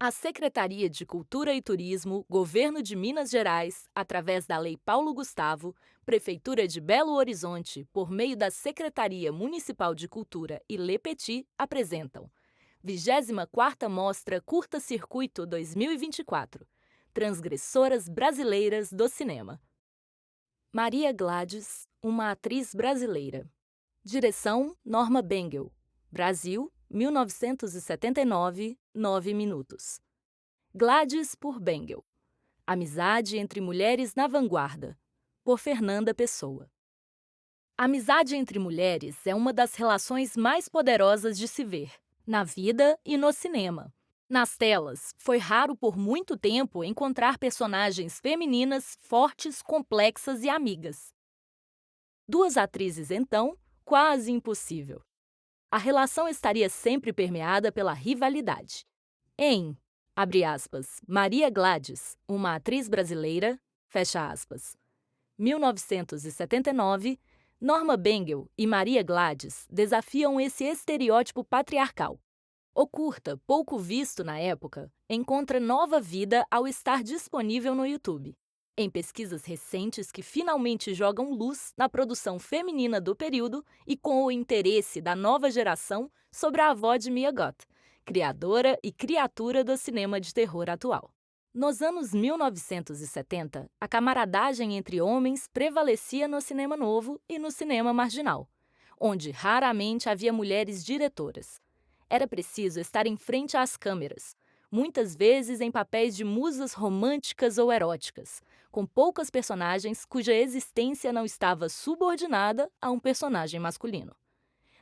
A Secretaria de Cultura e Turismo, Governo de Minas Gerais, através da Lei Paulo Gustavo, Prefeitura de Belo Horizonte, por meio da Secretaria Municipal de Cultura e Lepeti, apresentam 24ª Mostra Curta Circuito 2024 Transgressoras Brasileiras do Cinema. Maria Gladys, uma atriz brasileira. Direção: Norma Bengel. Brasil, 1979, 9 minutos. Gladys por Bengel. Amizade entre mulheres na vanguarda, por Fernanda Pessoa. Amizade entre mulheres é uma das relações mais poderosas de se ver, na vida e no cinema. Nas telas, foi raro por muito tempo encontrar personagens femininas fortes, complexas e amigas. Duas atrizes, então, quase impossível. A relação estaria sempre permeada pela rivalidade. Em, abre aspas, Maria Gladys, uma atriz brasileira, fecha aspas. 1979, Norma Bengel e Maria Gladys desafiam esse estereótipo patriarcal. O curta, pouco visto na época, encontra nova vida ao estar disponível no YouTube. Em pesquisas recentes que finalmente jogam luz na produção feminina do período e com o interesse da nova geração sobre a avó de Mia Goth, criadora e criatura do cinema de terror atual. Nos anos 1970, a camaradagem entre homens prevalecia no cinema novo e no cinema marginal, onde raramente havia mulheres diretoras. Era preciso estar em frente às câmeras, muitas vezes em papéis de musas românticas ou eróticas, com poucas personagens cuja existência não estava subordinada a um personagem masculino.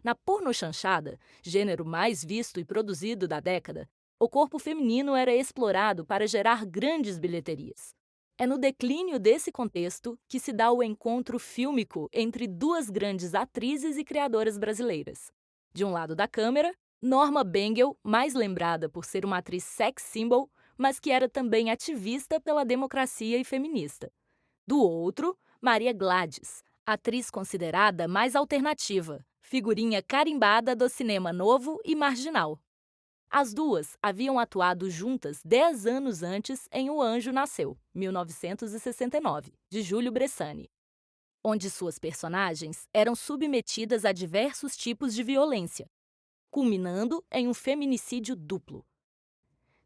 Na pornochanchada, gênero mais visto e produzido da década, o corpo feminino era explorado para gerar grandes bilheterias. É no declínio desse contexto que se dá o encontro fílmico entre duas grandes atrizes e criadoras brasileiras. De um lado da câmera, Norma Bengel, mais lembrada por ser uma atriz sex symbol, mas que era também ativista pela democracia e feminista. Do outro, Maria Gladys, atriz considerada mais alternativa, figurinha carimbada do cinema novo e marginal. As duas haviam atuado juntas 10 anos antes em O Anjo Nasceu, 1969, de Júlio Bressani, onde suas personagens eram submetidas a diversos tipos de violência, culminando em um feminicídio duplo.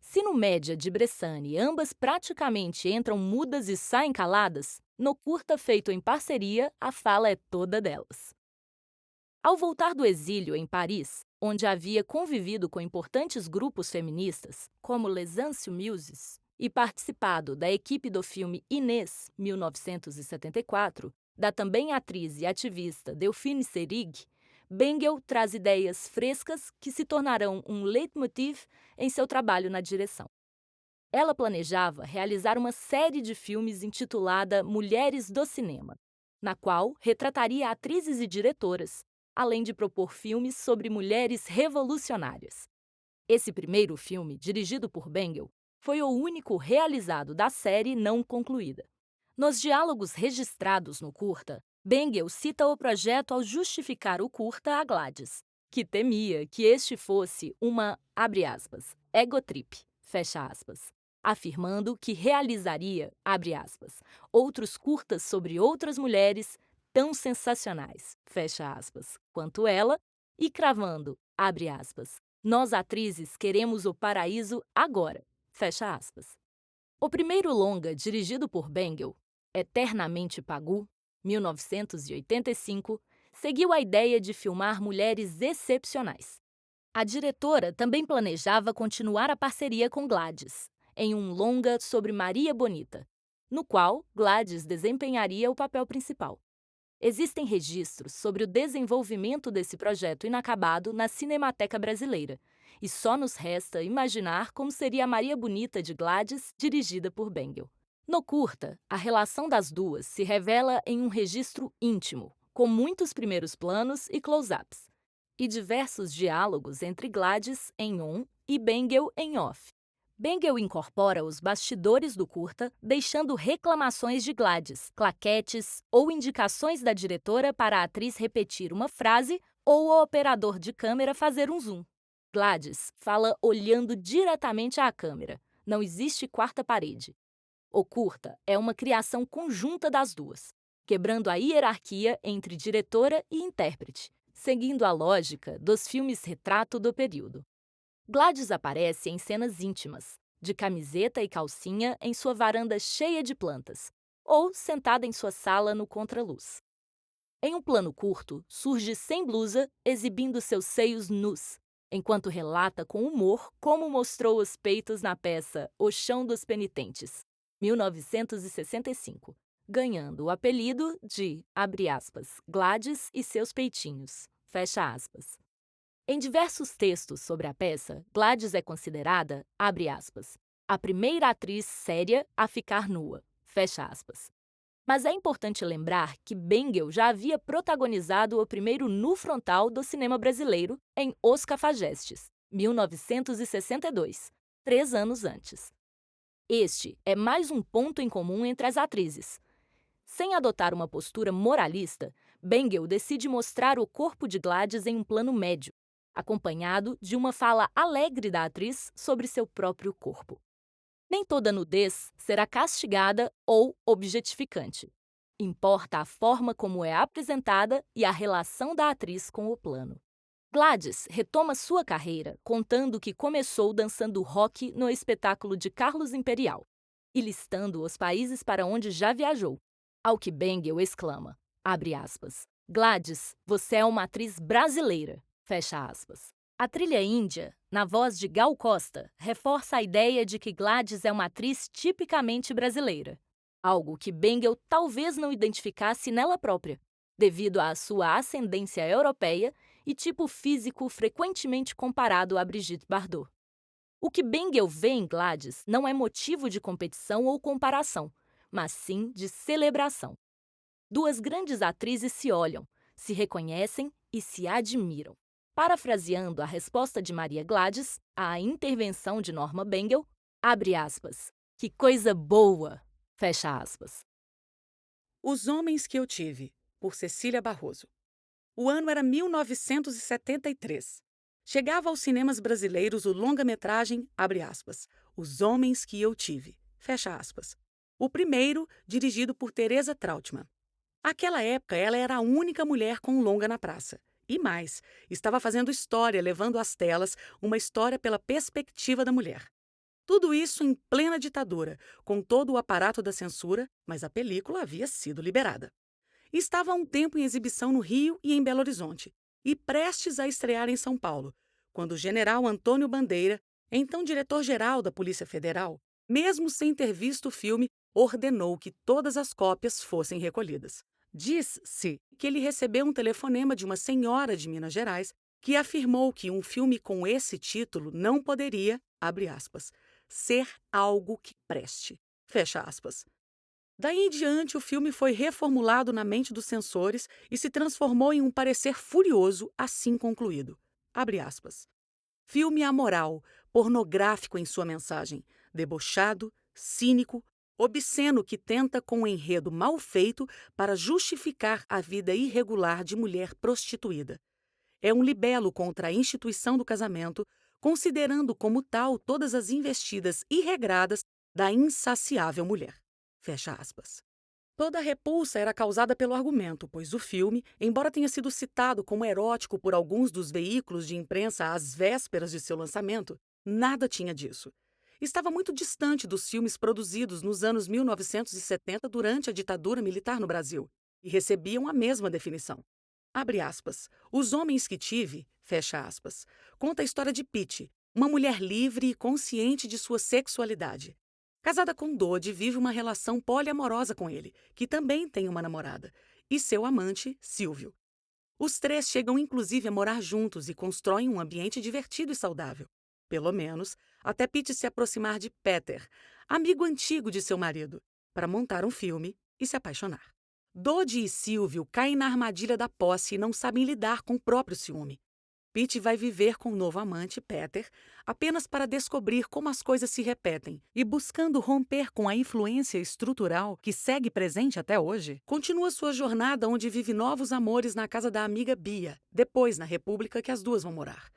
Se no Média de Bressani ambas praticamente entram mudas e saem caladas, no curta feito em parceria a fala é toda delas. Ao voltar do exílio em Paris, onde havia convivido com importantes grupos feministas, como Les Insoumises, e participado da equipe do filme Inês, 1974, da também atriz e ativista Delphine Seyrig, Bengel traz ideias frescas que se tornarão um leitmotiv em seu trabalho na direção. Ela planejava realizar uma série de filmes intitulada Mulheres do Cinema, na qual retrataria atrizes e diretoras, além de propor filmes sobre mulheres revolucionárias. Esse primeiro filme, dirigido por Bengel, foi o único realizado da série não concluída. Nos diálogos registrados no curta, Bengel cita o projeto ao justificar o curta a Gladys, que temia que este fosse uma, abre aspas, egotrip, fecha aspas, afirmando que realizaria, abre aspas, outros curtas sobre outras mulheres tão sensacionais, fecha aspas, quanto ela, e cravando, abre aspas, nós atrizes queremos o paraíso agora, fecha aspas. O primeiro longa dirigido por Bengel, Eternamente Pagu, 1985, seguiu a ideia de filmar mulheres excepcionais. A diretora também planejava continuar a parceria com Gladys, em um longa sobre Maria Bonita, no qual Gladys desempenharia o papel principal. Existem registros sobre o desenvolvimento desse projeto inacabado na Cinemateca Brasileira, e só nos resta imaginar como seria a Maria Bonita de Gladys, dirigida por Bengel. No curta, a relação das duas se revela em um registro íntimo, com muitos primeiros planos e close-ups, e diversos diálogos entre Gladys em on e Bengel em off. Bengel incorpora os bastidores do curta, deixando reclamações de Gladys, claquetes ou indicações da diretora para a atriz repetir uma frase ou o operador de câmera fazer um zoom. Gladys fala olhando diretamente à câmera. Não existe quarta parede. O curta é uma criação conjunta das duas, quebrando a hierarquia entre diretora e intérprete, seguindo a lógica dos filmes retrato do período. Gladys aparece em cenas íntimas, de camiseta e calcinha em sua varanda cheia de plantas, ou sentada em sua sala no contraluz. Em um plano curto, surge sem blusa, exibindo seus seios nus, enquanto relata com humor como mostrou os peitos na peça O Chão dos Penitentes, 1965, ganhando o apelido de, abre aspas, Gladys e seus peitinhos, fecha aspas. Em diversos textos sobre a peça, Gladys é considerada, abre aspas, a primeira atriz séria a ficar nua, fecha aspas. Mas é importante lembrar que Bengel já havia protagonizado o primeiro nu frontal do cinema brasileiro em Os Cafajestes, 1962, 3 anos antes. Este é mais um ponto em comum entre as atrizes. Sem adotar uma postura moralista, Bengel decide mostrar o corpo de Gladys em um plano médio, acompanhado de uma fala alegre da atriz sobre seu próprio corpo. Nem toda nudez será castigada ou objetificante. Importa a forma como é apresentada e a relação da atriz com o plano. Gladys retoma sua carreira contando que começou dançando rock no espetáculo de Carlos Imperial e listando os países para onde já viajou. Ao que Bengel exclama, abre aspas, Gladys, você é uma atriz brasileira, fecha aspas. A trilha índia, na voz de Gal Costa, reforça a ideia de que Gladys é uma atriz tipicamente brasileira, algo que Bengel talvez não identificasse nela própria, devido à sua ascendência europeia e tipo físico frequentemente comparado a Brigitte Bardot. O que Bengel vê em Gladys não é motivo de competição ou comparação, mas sim de celebração. Duas grandes atrizes se olham, se reconhecem e se admiram. Parafraseando a resposta de Maria Gladys à intervenção de Norma Bengel, abre aspas, que coisa boa, fecha aspas. Os Homens que Eu Tive, por Cecília Barroso. O ano era 1973. Chegava aos cinemas brasileiros o longa-metragem, abre aspas, Os Homens que Eu Tive, fecha aspas. O primeiro, dirigido por Teresa Trautmann. Naquela época, ela era a única mulher com um longa na praça. E mais, estava fazendo história, levando às telas uma história pela perspectiva da mulher. Tudo isso em plena ditadura, com todo o aparato da censura, mas a película havia sido liberada. Estava há um tempo em exibição no Rio e em Belo Horizonte, e prestes a estrear em São Paulo, quando o general Antônio Bandeira, então diretor-geral da Polícia Federal, mesmo sem ter visto o filme, ordenou que todas as cópias fossem recolhidas. Diz-se que ele recebeu um telefonema de uma senhora de Minas Gerais que afirmou que um filme com esse título não poderia, abre aspas, ser algo que preste, fecha aspas. Daí em diante, o filme foi reformulado na mente dos censores e se transformou em um parecer furioso assim concluído. Abre aspas. Filme amoral, pornográfico em sua mensagem, debochado, cínico, obsceno que tenta com um enredo mal feito para justificar a vida irregular de mulher prostituída. É um libelo contra a instituição do casamento, considerando como tal todas as investidas irregradas da insaciável mulher. Fecha aspas. Toda a repulsa era causada pelo argumento, pois o filme, embora tenha sido citado como erótico por alguns dos veículos de imprensa às vésperas de seu lançamento, nada tinha disso. Estava muito distante dos filmes produzidos nos anos 1970 durante a ditadura militar no Brasil, e recebiam a mesma definição. Abre aspas. Os Homens que Tive, fecha aspas, conta a história de Pitty, uma mulher livre e consciente de sua sexualidade. Casada com Dodie, vive uma relação poliamorosa com ele, que também tem uma namorada, e seu amante, Silvio. Os três chegam inclusive a morar juntos e constroem um ambiente divertido e saudável. Pelo menos, até Pitty se aproximar de Peter, amigo antigo de seu marido, para montar um filme e se apaixonar. Dodie e Silvio caem na armadilha da posse e não sabem lidar com o próprio ciúme. Pitty vai viver com o novo amante, Peter, apenas para descobrir como as coisas se repetem e, buscando romper com a influência estrutural que segue presente até hoje, continua sua jornada onde vive novos amores na casa da amiga Bia, depois na república que as duas vão morar.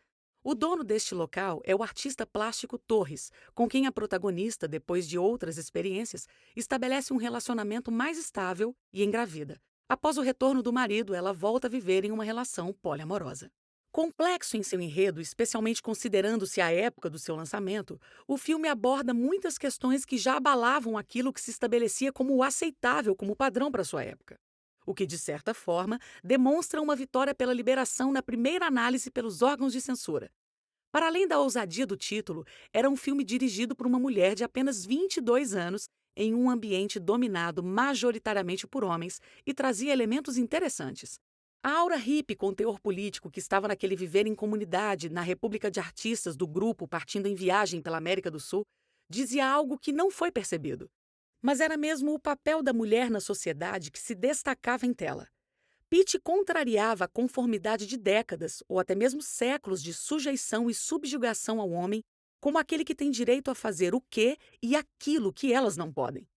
O dono deste local é o artista plástico Torres, com quem a protagonista, depois de outras experiências, estabelece um relacionamento mais estável e engravida. Após o retorno do marido, ela volta a viver em uma relação poliamorosa. Complexo em seu enredo, especialmente considerando-se a época do seu lançamento, o filme aborda muitas questões que já abalavam aquilo que se estabelecia como o aceitável como padrão para sua época. O que, de certa forma, demonstra uma vitória pela liberação na primeira análise pelos órgãos de censura. Para além da ousadia do título, era um filme dirigido por uma mulher de apenas 22 anos em um ambiente dominado majoritariamente por homens e trazia elementos interessantes. A aura hippie com teor político que estava naquele viver em comunidade na República de Artistas do grupo partindo em viagem pela América do Sul dizia algo que não foi percebido. Mas era mesmo o papel da mulher na sociedade que se destacava em tela. Pitt contrariava a conformidade de décadas ou até mesmo séculos de sujeição e subjugação ao homem como aquele que tem direito a fazer o que e aquilo que elas não podem.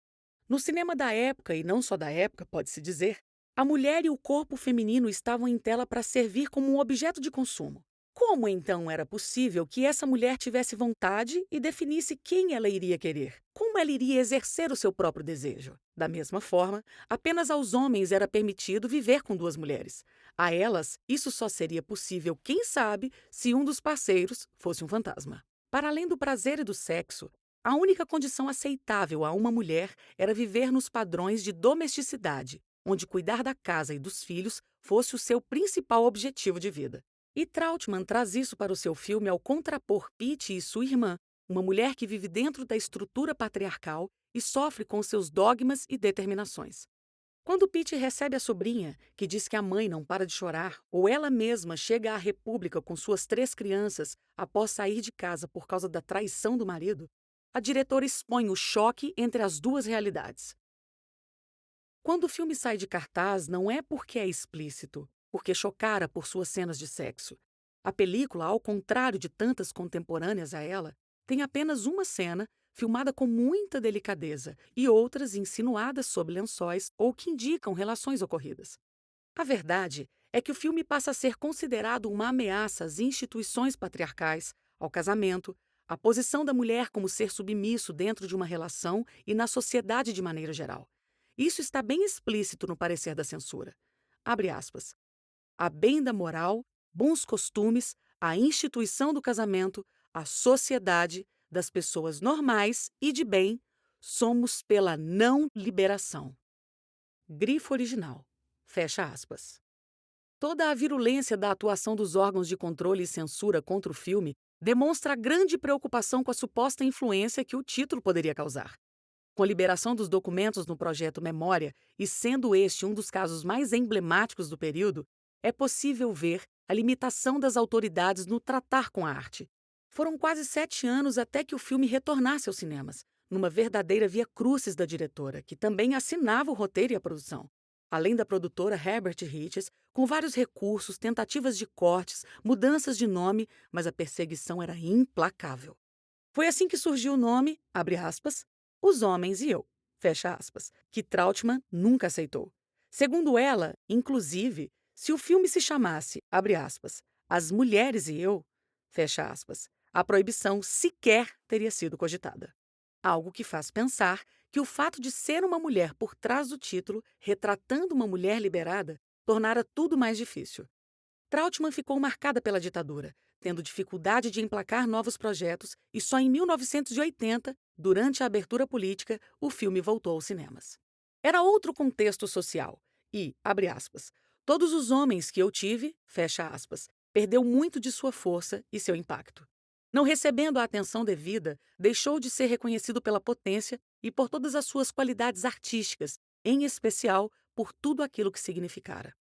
No cinema da época, e não só da época, pode-se dizer, a mulher e o corpo feminino estavam em tela para servir como um objeto de consumo. Como então era possível que essa mulher tivesse vontade e definisse quem ela iria querer? Como ela iria exercer o seu próprio desejo? Da mesma forma, apenas aos homens era permitido viver com duas mulheres. A elas, isso só seria possível, quem sabe, se um dos parceiros fosse um fantasma. Para além do prazer e do sexo, a única condição aceitável a uma mulher era viver nos padrões de domesticidade, onde cuidar da casa e dos filhos fosse o seu principal objetivo de vida. E Trautmann traz isso para o seu filme ao contrapor Pitt e sua irmã, uma mulher que vive dentro da estrutura patriarcal e sofre com seus dogmas e determinações. Quando Pitt recebe a sobrinha, que diz que a mãe não para de chorar, ou ela mesma chega à República com suas 3 crianças após sair de casa por causa da traição do marido, a diretora expõe o choque entre as duas realidades. Quando o filme sai de cartaz, não é porque é explícito, porque chocara por suas cenas de sexo. A película, ao contrário de tantas contemporâneas a ela, tem apenas uma cena, filmada com muita delicadeza, e outras insinuadas sob lençóis ou que indicam relações ocorridas. A verdade é que o filme passa a ser considerado uma ameaça às instituições patriarcais, ao casamento, à posição da mulher como ser submisso dentro de uma relação e na sociedade de maneira geral. Isso está bem explícito no parecer da censura. Abre aspas. A bem da moral, bons costumes, a instituição do casamento, a sociedade, das pessoas normais e de bem, somos pela não liberação. Grifo original. Fecha aspas. Toda a virulência da atuação dos órgãos de controle e censura contra o filme demonstra a grande preocupação com a suposta influência que o título poderia causar. Com a liberação dos documentos no projeto Memória, e sendo este um dos casos mais emblemáticos do período, é possível ver a limitação das autoridades no tratar com a arte. Foram quase 7 anos até que o filme retornasse aos cinemas, numa verdadeira via crucis da diretora, que também assinava o roteiro e a produção. Além da produtora Herbert Richards, com vários recursos, tentativas de cortes, mudanças de nome, mas a perseguição era implacável. Foi assim que surgiu o nome, abre aspas, Os Homens e Eu, fecha aspas, que Trautmann nunca aceitou. Segundo ela, inclusive, se o filme se chamasse, abre aspas, As Mulheres e Eu, fecha aspas, a proibição sequer teria sido cogitada. Algo que faz pensar que o fato de ser uma mulher por trás do título, retratando uma mulher liberada, tornara tudo mais difícil. Trautmann ficou marcada pela ditadura, tendo dificuldade de emplacar novos projetos, e só em 1980, durante a abertura política, o filme voltou aos cinemas. Era outro contexto social e, abre aspas, todos os homens que eu tive, fecha aspas, perdeu muito de sua força e seu impacto. Não recebendo a atenção devida, deixou de ser reconhecido pela potência e por todas as suas qualidades artísticas, em especial por tudo aquilo que significara.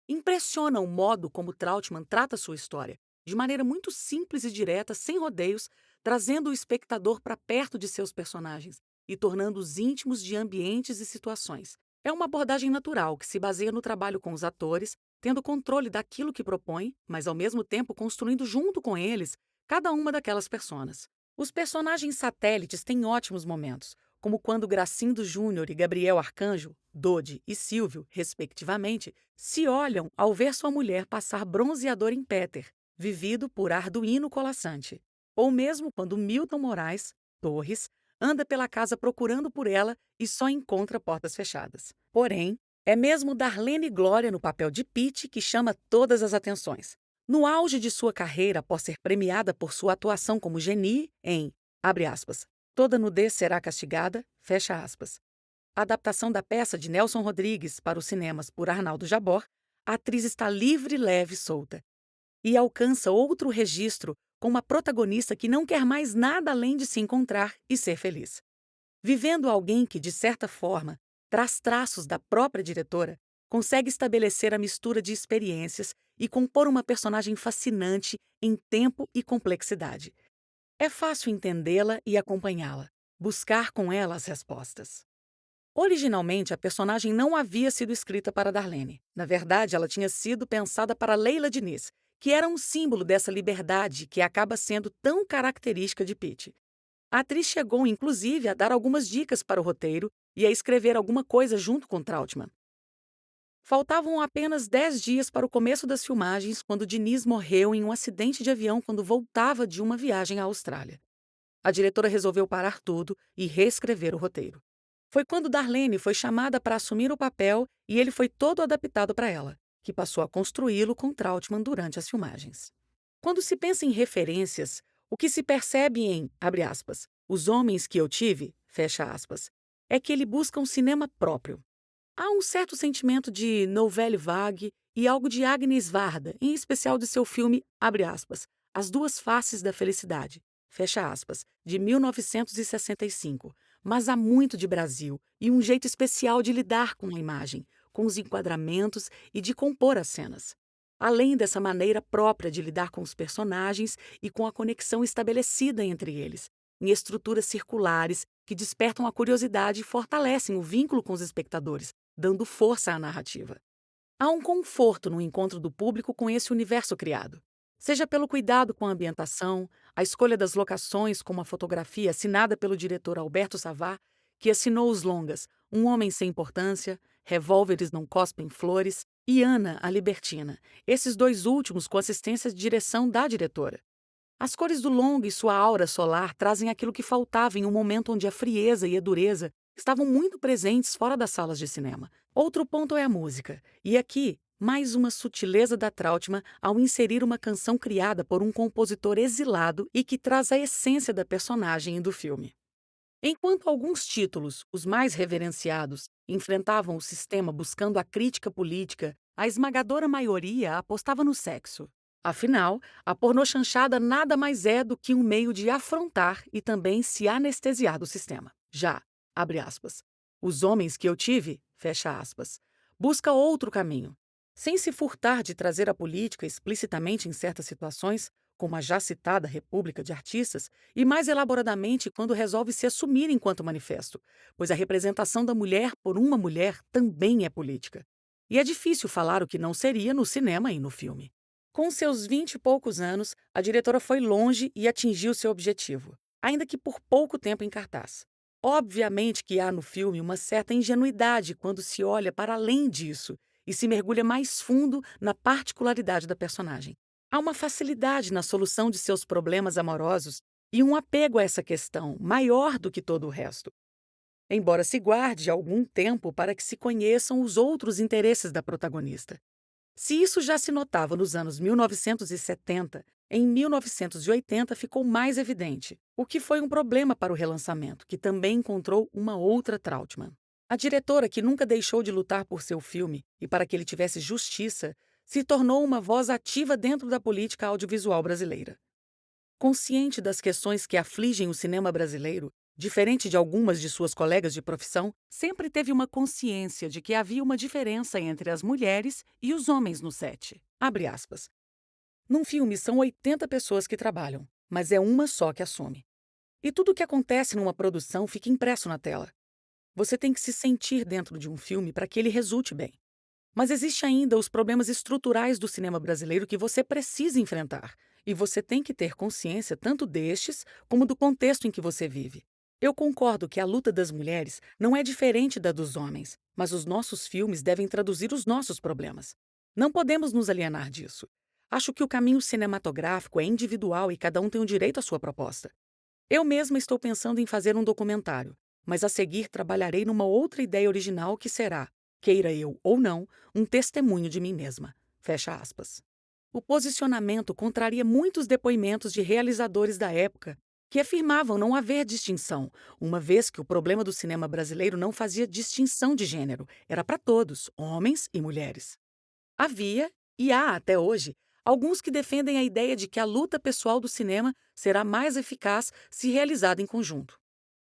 Impressiona o modo como Trautmann trata sua história, de maneira muito simples e direta, sem rodeios, trazendo o espectador para perto de seus personagens e tornando-os íntimos de ambientes e situações. É uma abordagem natural que se baseia no trabalho com os atores, tendo controle daquilo que propõe, mas ao mesmo tempo construindo junto com eles cada uma daquelas personas. Os personagens satélites têm ótimos momentos, como quando Gracindo Júnior e Gabriel Arcanjo, Dodi e Silvio, respectivamente, se olham ao ver sua mulher passar bronzeador em Peter, vivido por Arduino Colaçante, ou mesmo quando Milton Moraes Torres anda pela casa procurando por ela e só encontra portas fechadas. Porém, é mesmo Darlene Glória no papel de Pitty que chama todas as atenções. No auge de sua carreira, após ser premiada por sua atuação como Geni em, abre aspas, Toda nudez será castigada, fecha aspas, a adaptação da peça de Nelson Rodrigues para os cinemas por Arnaldo Jabor, a atriz está livre, leve e solta. E alcança outro registro com uma protagonista que não quer mais nada além de se encontrar e ser feliz. Vivendo alguém que, de certa forma, traz traços da própria diretora, consegue estabelecer a mistura de experiências e compor uma personagem fascinante em tempo e complexidade. É fácil entendê-la e acompanhá-la, buscar com ela as respostas. Originalmente, a personagem não havia sido escrita para Darlene. Na verdade, ela tinha sido pensada para Leila Diniz, que era um símbolo dessa liberdade que acaba sendo tão característica de Pitty. A atriz chegou, inclusive, a dar algumas dicas para o roteiro e a escrever alguma coisa junto com Trautmann. Faltavam apenas 10 dias para o começo das filmagens quando Diniz morreu em um acidente de avião quando voltava de uma viagem à Austrália. A diretora resolveu parar tudo e reescrever o roteiro. Foi quando Darlene foi chamada para assumir o papel e ele foi todo adaptado para ela, que passou a construí-lo com Trautmann durante as filmagens. Quando se pensa em referências, o que se percebe em, abre aspas, Os Homens que Eu Tive, fecha aspas, é que ele busca um cinema próprio. Há um certo sentimento de Nouvelle Vague e algo de Agnes Varda, em especial de seu filme, abre aspas, As Duas Faces da Felicidade, fecha aspas, de 1965. Mas há muito de Brasil e um jeito especial de lidar com a imagem, com os enquadramentos e de compor as cenas. Além dessa maneira própria de lidar com os personagens e com a conexão estabelecida entre eles, em estruturas circulares que despertam a curiosidade e fortalecem o vínculo com os espectadores, dando força à narrativa. Há um conforto no encontro do público com esse universo criado. Seja pelo cuidado com a ambientação, a escolha das locações como a fotografia assinada pelo diretor Alberto Savá, que assinou os longas Um Homem Sem Importância, Revólveres Não Cospem Flores e Ana, a Libertina, esses dois últimos com assistência de direção da diretora. As cores do longa e sua aura solar trazem aquilo que faltava em um momento onde a frieza e a dureza estavam muito presentes fora das salas de cinema. Outro ponto é a música, e aqui, mais uma sutileza da Trautmann ao inserir uma canção criada por um compositor exilado e que traz a essência da personagem e do filme. Enquanto alguns títulos, os mais reverenciados, enfrentavam o sistema buscando a crítica política, a esmagadora maioria apostava no sexo. Afinal, a pornochanchada nada mais é do que um meio de afrontar e também se anestesiar do sistema. Já, abre aspas, Os Homens que Eu Tive, fecha aspas, busca outro caminho. Sem se furtar de trazer a política explicitamente em certas situações, como a já citada República de Artistas, e mais elaboradamente quando resolve se assumir enquanto manifesto, pois a representação da mulher por uma mulher também é política. E é difícil falar o que não seria no cinema e no filme. Com seus 20 e poucos anos, a diretora foi longe e atingiu seu objetivo, ainda que por pouco tempo em cartaz. Obviamente que há no filme uma certa ingenuidade quando se olha para além disso e se mergulha mais fundo na particularidade da personagem. Há uma facilidade na solução de seus problemas amorosos e um apego a essa questão maior do que todo o resto. Embora se guarde algum tempo para que se conheçam os outros interesses da protagonista. Se isso já se notava nos anos 1970, em 1980 ficou mais evidente, o que foi um problema para o relançamento, que também encontrou uma outra Trautmann. A diretora, que nunca deixou de lutar por seu filme e para que ele tivesse justiça, se tornou uma voz ativa dentro da política audiovisual brasileira. Consciente das questões que afligem o cinema brasileiro, diferente de algumas de suas colegas de profissão, sempre teve uma consciência de que havia uma diferença entre as mulheres e os homens no set. Abre aspas. Num filme são 80 pessoas que trabalham, mas é uma só que assume. E tudo o que acontece numa produção fica impresso na tela. Você tem que se sentir dentro de um filme para que ele resulte bem. Mas existe ainda os problemas estruturais do cinema brasileiro que você precisa enfrentar, e você tem que ter consciência tanto destes como do contexto em que você vive. Eu concordo que a luta das mulheres não é diferente da dos homens, mas os nossos filmes devem traduzir os nossos problemas. Não podemos nos alienar disso. Acho que o caminho cinematográfico é individual e cada um tem o direito à sua proposta. Eu mesma estou pensando em fazer um documentário, mas a seguir trabalharei numa outra ideia original que será, queira eu ou não, um testemunho de mim mesma. Fecha aspas. O posicionamento contraria muitos depoimentos de realizadores da época que afirmavam não haver distinção, uma vez que o problema do cinema brasileiro não fazia distinção de gênero, era para todos, homens e mulheres. Havia, e há até hoje, alguns que defendem a ideia de que a luta pessoal do cinema será mais eficaz se realizada em conjunto.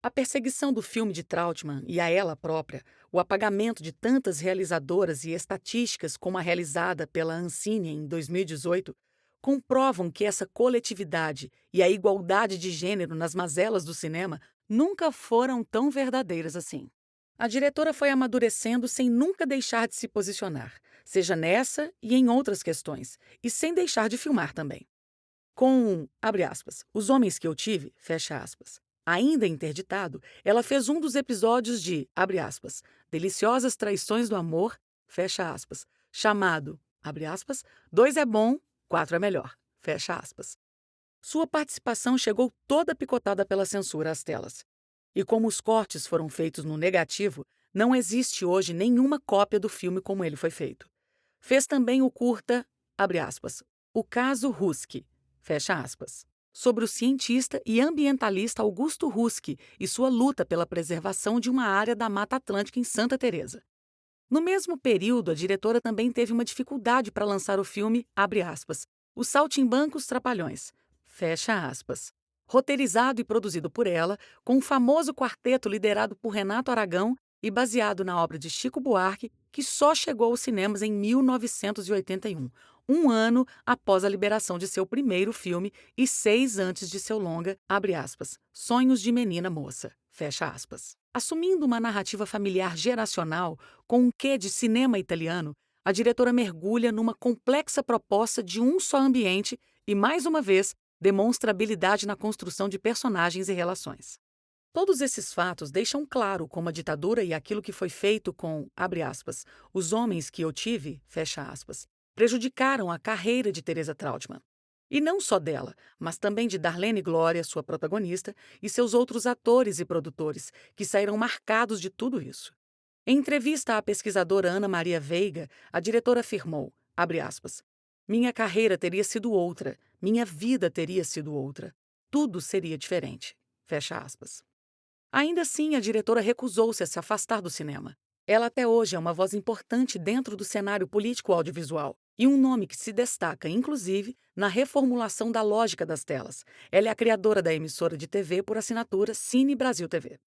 A perseguição do filme de Trautmann e a ela própria, o apagamento de tantas realizadoras e estatísticas como a realizada pela Ancine em 2018, comprovam que essa coletividade e a igualdade de gênero nas mazelas do cinema nunca foram tão verdadeiras assim. A diretora foi amadurecendo sem nunca deixar de se posicionar, seja nessa e em outras questões, e sem deixar de filmar também. Com, abre aspas, Os Homens que Eu Tive, fecha aspas, ainda interditado, ela fez um dos episódios de, abre aspas, Deliciosas Traições do Amor, fecha aspas, chamado, abre aspas, Dois é bom, quatro é melhor, fecha aspas. Sua participação chegou toda picotada pela censura às telas. E como os cortes foram feitos no negativo, não existe hoje nenhuma cópia do filme como ele foi feito. Fez também o curta, abre aspas, O Caso Ruski, fecha aspas, sobre o cientista e ambientalista Augusto Ruski e sua luta pela preservação de uma área da Mata Atlântica em Santa Teresa. No mesmo período, a diretora também teve uma dificuldade para lançar o filme, abre aspas, Os Saltimbancos Trapalhões, fecha aspas, roteirizado e produzido por ela, com um famoso quarteto liderado por Renato Aragão e baseado na obra de Chico Buarque, que só chegou aos cinemas em 1981, um ano após a liberação de seu primeiro filme e 6 antes de seu longa, abre aspas, Sonhos de Menina Moça, fecha aspas. Assumindo uma narrativa familiar geracional, com um quê de cinema italiano, a diretora mergulha numa complexa proposta de um só ambiente e, mais uma vez, demonstra habilidade na construção de personagens e relações. Todos esses fatos deixam claro como a ditadura e aquilo que foi feito com, abre aspas, Os Homens que Eu Tive, fecha aspas, prejudicaram a carreira de Teresa Trautmann. E não só dela, mas também de Darlene Glória, sua protagonista, e seus outros atores e produtores, que saíram marcados de tudo isso. Em entrevista à pesquisadora Ana Maria Veiga, a diretora afirmou, abre aspas, minha carreira teria sido outra, minha vida teria sido outra. Tudo seria diferente. Fecha aspas. Ainda assim, a diretora recusou-se a se afastar do cinema. Ela até hoje é uma voz importante dentro do cenário político-audiovisual e um nome que se destaca, inclusive, na reformulação da lógica das telas. Ela é a criadora da emissora de TV por assinatura Cine Brasil TV.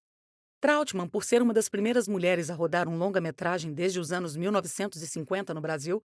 Trautmann, por ser uma das primeiras mulheres a rodar um longa-metragem desde os anos 1950 no Brasil,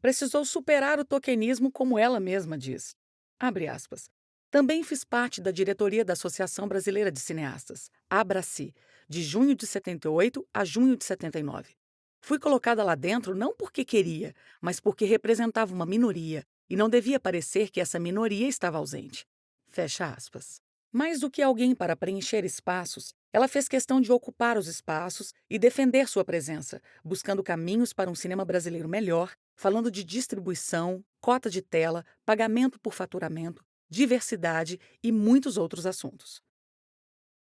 precisou superar o tokenismo, como ela mesma diz. Abre aspas. Também fiz parte da diretoria da Associação Brasileira de Cineastas, Abraci, de junho de 78 a junho de 79. Fui colocada lá dentro não porque queria, mas porque representava uma minoria e não devia parecer que essa minoria estava ausente. Fecha aspas. Mais do que alguém para preencher espaços, ela fez questão de ocupar os espaços e defender sua presença, buscando caminhos para um cinema brasileiro melhor, falando de distribuição, cota de tela, pagamento por faturamento, diversidade e muitos outros assuntos.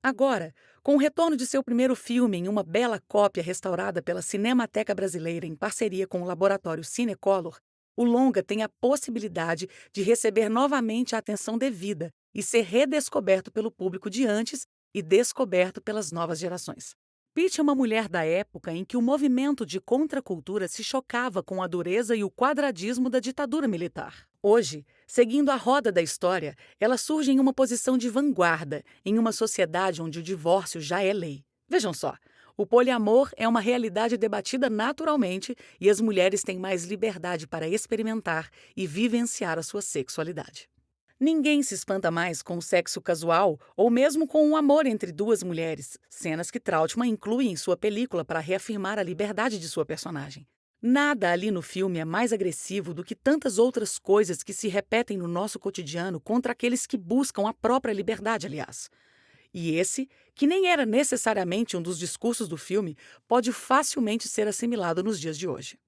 Agora, com o retorno de seu primeiro filme em uma bela cópia restaurada pela Cinemateca Brasileira em parceria com o laboratório Cinecolor, o longa tem a possibilidade de receber novamente a atenção devida e ser redescoberto pelo público de antes e descoberto pelas novas gerações. Pitt é uma mulher da época em que o movimento de contracultura se chocava com a dureza e o quadradismo da ditadura militar. Hoje, seguindo a roda da história, ela surge em uma posição de vanguarda, em uma sociedade onde o divórcio já é lei. Vejam só, o poliamor é uma realidade debatida naturalmente e as mulheres têm mais liberdade para experimentar e vivenciar a sua sexualidade. Ninguém se espanta mais com o sexo casual ou mesmo com o amor entre duas mulheres, cenas que Trautmann inclui em sua película para reafirmar a liberdade de sua personagem. Nada ali no filme é mais agressivo do que tantas outras coisas que se repetem no nosso cotidiano contra aqueles que buscam a própria liberdade, aliás. E esse, que nem era necessariamente um dos discursos do filme, pode facilmente ser assimilado nos dias de hoje.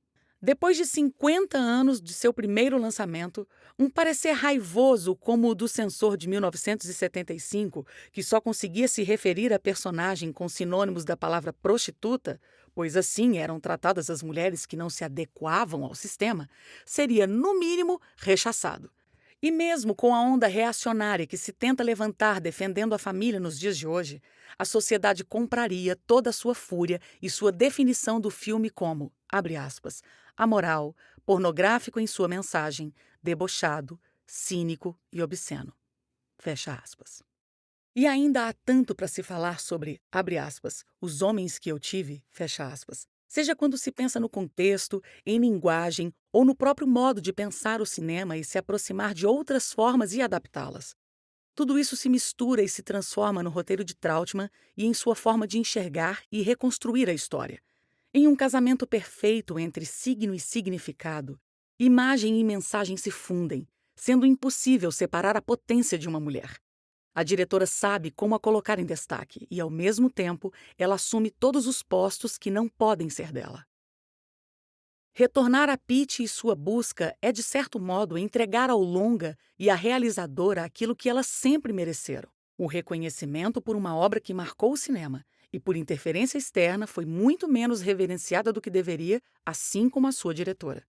Depois de 50 anos de seu primeiro lançamento, um parecer raivoso como o do censor de 1975, que só conseguia se referir à personagem com sinônimos da palavra prostituta, pois assim eram tratadas as mulheres que não se adequavam ao sistema, seria, no mínimo, rechaçado. E mesmo com a onda reacionária que se tenta levantar defendendo a família nos dias de hoje, a sociedade compraria toda a sua fúria e sua definição do filme como, abre aspas, amoral, pornográfico em sua mensagem, debochado, cínico e obsceno. Fecha aspas. E ainda há tanto para se falar sobre, abre aspas, os homens que eu tive, fecha aspas. Seja quando se pensa no contexto, em linguagem ou no próprio modo de pensar o cinema e se aproximar de outras formas e adaptá-las. Tudo isso se mistura e se transforma no roteiro de Trautmann e em sua forma de enxergar e reconstruir a história. Em um casamento perfeito entre signo e significado, imagem e mensagem se fundem, sendo impossível separar a potência de uma mulher. A diretora sabe como a colocar em destaque e, ao mesmo tempo, ela assume todos os postos que não podem ser dela. Retornar a Pitty e sua busca é, de certo modo, entregar ao longa e à realizadora aquilo que elas sempre mereceram: o reconhecimento por uma obra que marcou o cinema e, por interferência externa, foi muito menos reverenciada do que deveria, assim como a sua diretora.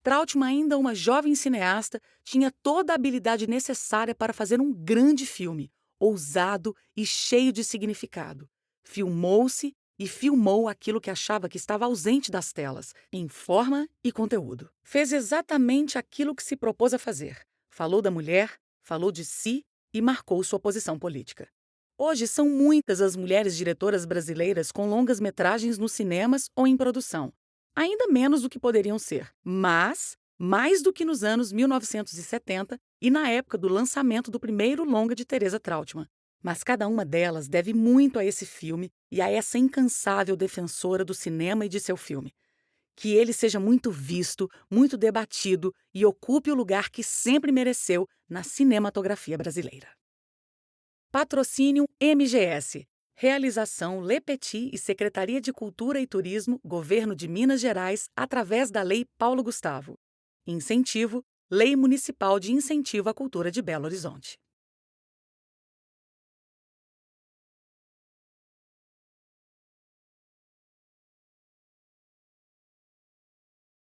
Trautmann, ainda uma jovem cineasta, tinha toda a habilidade necessária para fazer um grande filme, ousado e cheio de significado. Filmou-se e filmou aquilo que achava que estava ausente das telas, em forma e conteúdo. Fez exatamente aquilo que se propôs a fazer. Falou da mulher, falou de si e marcou sua posição política. Hoje são muitas as mulheres diretoras brasileiras com longas-metragens nos cinemas ou em produção. Ainda menos do que poderiam ser, mas mais do que nos anos 1970 e na época do lançamento do primeiro longa de Teresa Trautmann. Mas cada uma delas deve muito a esse filme e a essa incansável defensora do cinema e de seu filme. Que ele seja muito visto, muito debatido e ocupe o lugar que sempre mereceu na cinematografia brasileira. Patrocínio MGS. Realização Le Petit e Secretaria de Cultura e Turismo, Governo de Minas Gerais, através da Lei Paulo Gustavo. Incentivo, Lei Municipal de Incentivo à Cultura de Belo Horizonte.